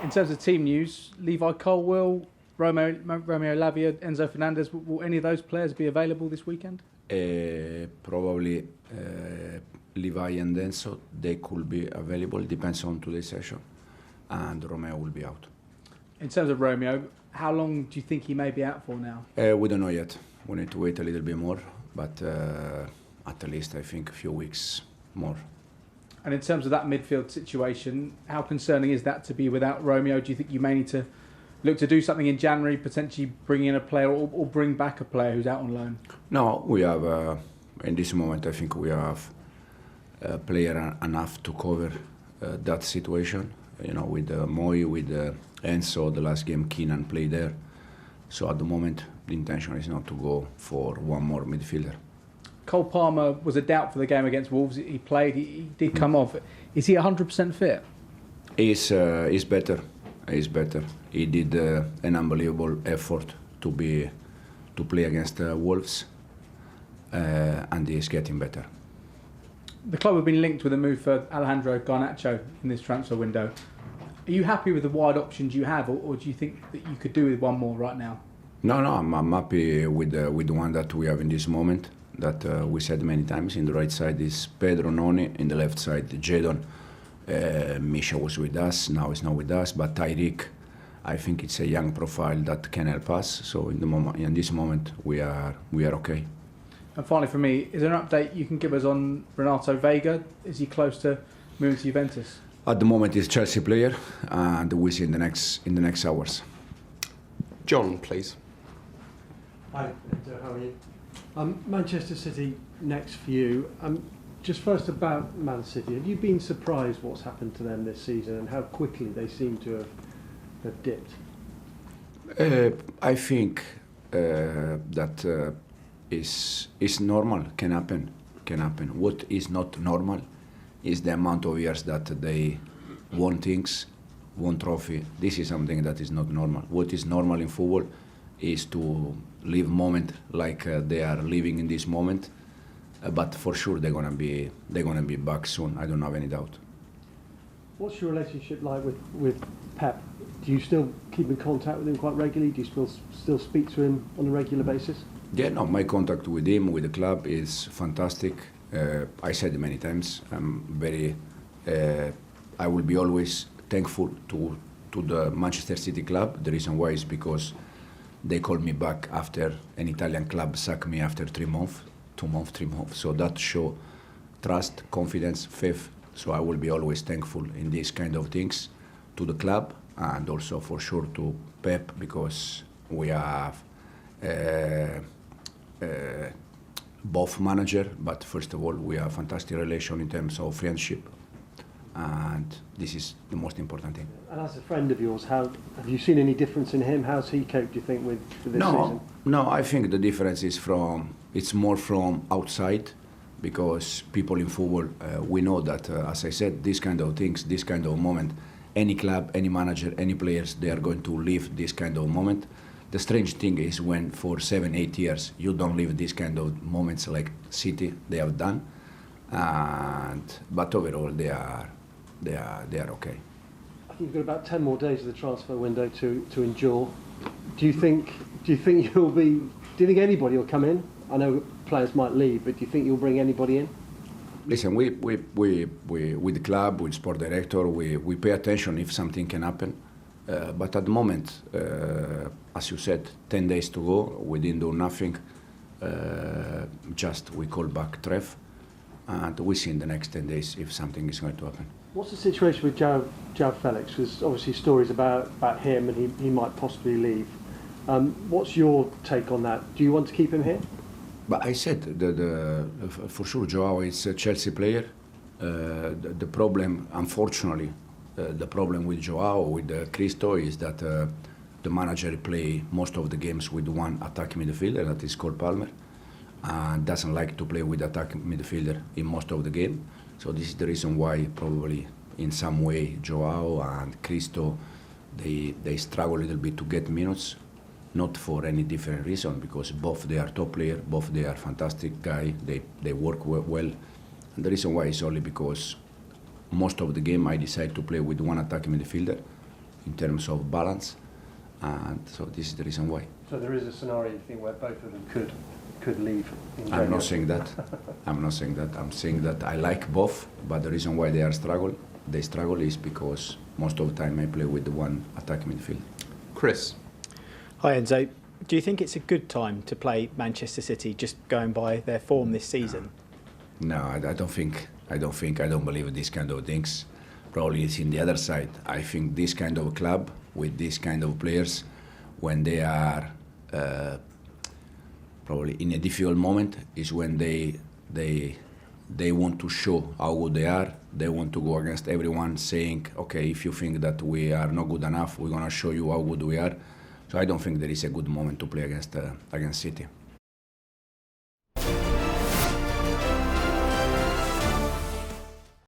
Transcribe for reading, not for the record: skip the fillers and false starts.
In terms of team news, Levi Colwill, Romeo Lavia, Enzo Fernandez, will any of those players be available this weekend? Probably Levi and Enzo, they could be available, depends on today's session, and Romeo will be out. In terms of Romeo, how long do you think he may be out for now? We don't know yet. We need to wait a little bit more, but at least I think a few weeks more. And in terms of that midfield situation, how concerning is that to be without Romeo? Do you think you may need to look to do something in January, potentially bring in a player or bring back a player who's out on loan? No, we have, in this moment, I think we have a player enough to cover that situation. You know, with Moy, with Enzo, the last game Keenan played there. So at the moment, the intention is not to go for one more midfielder. Cole Palmer was a doubt for the game against Wolves. He played, he did come off. Is he 100% fit? He's better. He's better. He did an unbelievable effort to play against Wolves, and he's getting better. The club have been linked with a move for Alejandro Garnacho in this transfer window. Are you happy with the wide options you have, or do you think that you could do with one more right now? No, I'm happy with the one that we have in this moment. That we said many times. In the right side is Pedro Noni, in the left side Jadon. Misha was with us, now he's not with us, but Tyreek, I think it's a young profile that can help us. So in this moment, we are okay. And finally, for me, is there an update you can give us on Renato Vega? Is he close to moving to Juventus? At the moment, he's a Chelsea player, and we'll see in the next hours. John, please. Hi, Enzo, how are you? Manchester City next for you. Just first about Man City, have you been surprised what's happened to them this season and how quickly they seem to have dipped? I think that is normal, can happen. What is not normal is the amount of years that they won things, won trophy. This is something that is not normal. What is normal in football is to live moment like they are living in this moment. But for sure they're gonna be back soon. I don't have any doubt. What's your relationship like with Pep? Do you still keep in contact with him quite regularly? Do you still speak to him on a regular basis? Yeah, no, my contact with him, with the club, is fantastic. I said it many times. I'm very. I will be always thankful to the Manchester City club. The reason why is because they called me back after an Italian club sacked me after 3 months. 2 months, 3 months. So that show trust, confidence, faith. So I will be always thankful in these kind of things to the club and also for sure to Pep, because we have both manager, but first of all we have fantastic relation in terms of friendship, and this is the most important thing. And as a friend of yours, have you seen any difference in him? How's he coped, do you think, with this season? No, I think the difference is it's more from outside, because people in football, we know that, as I said, these kind of things, this kind of moment, any club, any manager, any players, they are going to live this kind of moment. The strange thing is when for 7-8 years you don't live these kind of moments like City they have done, but overall they are okay. I think you've got about 10 more days of the transfer window to endure. Do you think anybody will come in? I know players might leave, but do you think you'll bring anybody in? Listen, we with the club, with sport director, we pay attention if something can happen. But at the moment, as you said, 10 days to go, we didn't do nothing. Just we call back Trev, and we see in the next 10 days if something is going to happen. What's the situation with João Felix? There's obviously stories about him and he might possibly leave. What's your take on that? Do you want to keep him here? But I said, for sure, João is a Chelsea player. The problem, unfortunately, the problem with João, with Cristo, is that the manager play most of the games with one attacking midfielder, that is called Palmer, and doesn't like to play with attacking midfielder in most of the game. So this is the reason why probably in some way João and Cristo, they struggle a little bit to get minutes. Not for any different reason, because both they are top player, both they are fantastic guy, they work well. And the reason why is only because most of the game I decide to play with one attacking midfielder, in terms of balance, and so this is the reason why. So there is a scenario, you think, where both of them could leave in January? I'm not saying that. I'm not saying that. I'm saying that I like both, but the reason why they struggle is because most of the time I play with the one attack midfield. Chris. Hi Enzo. Do you think it's a good time to play Manchester City, just going by their form this season? No, I don't think. I don't believe in this kind of things. Probably it's in the other side. I think this kind of club with this kind of players, when they are probably in a difficult moment, is when they want to show how good they are. They want to go against everyone, saying, "Okay, if you think that we are not good enough, we're gonna show you how good we are." So I don't think there is a good moment to play against City.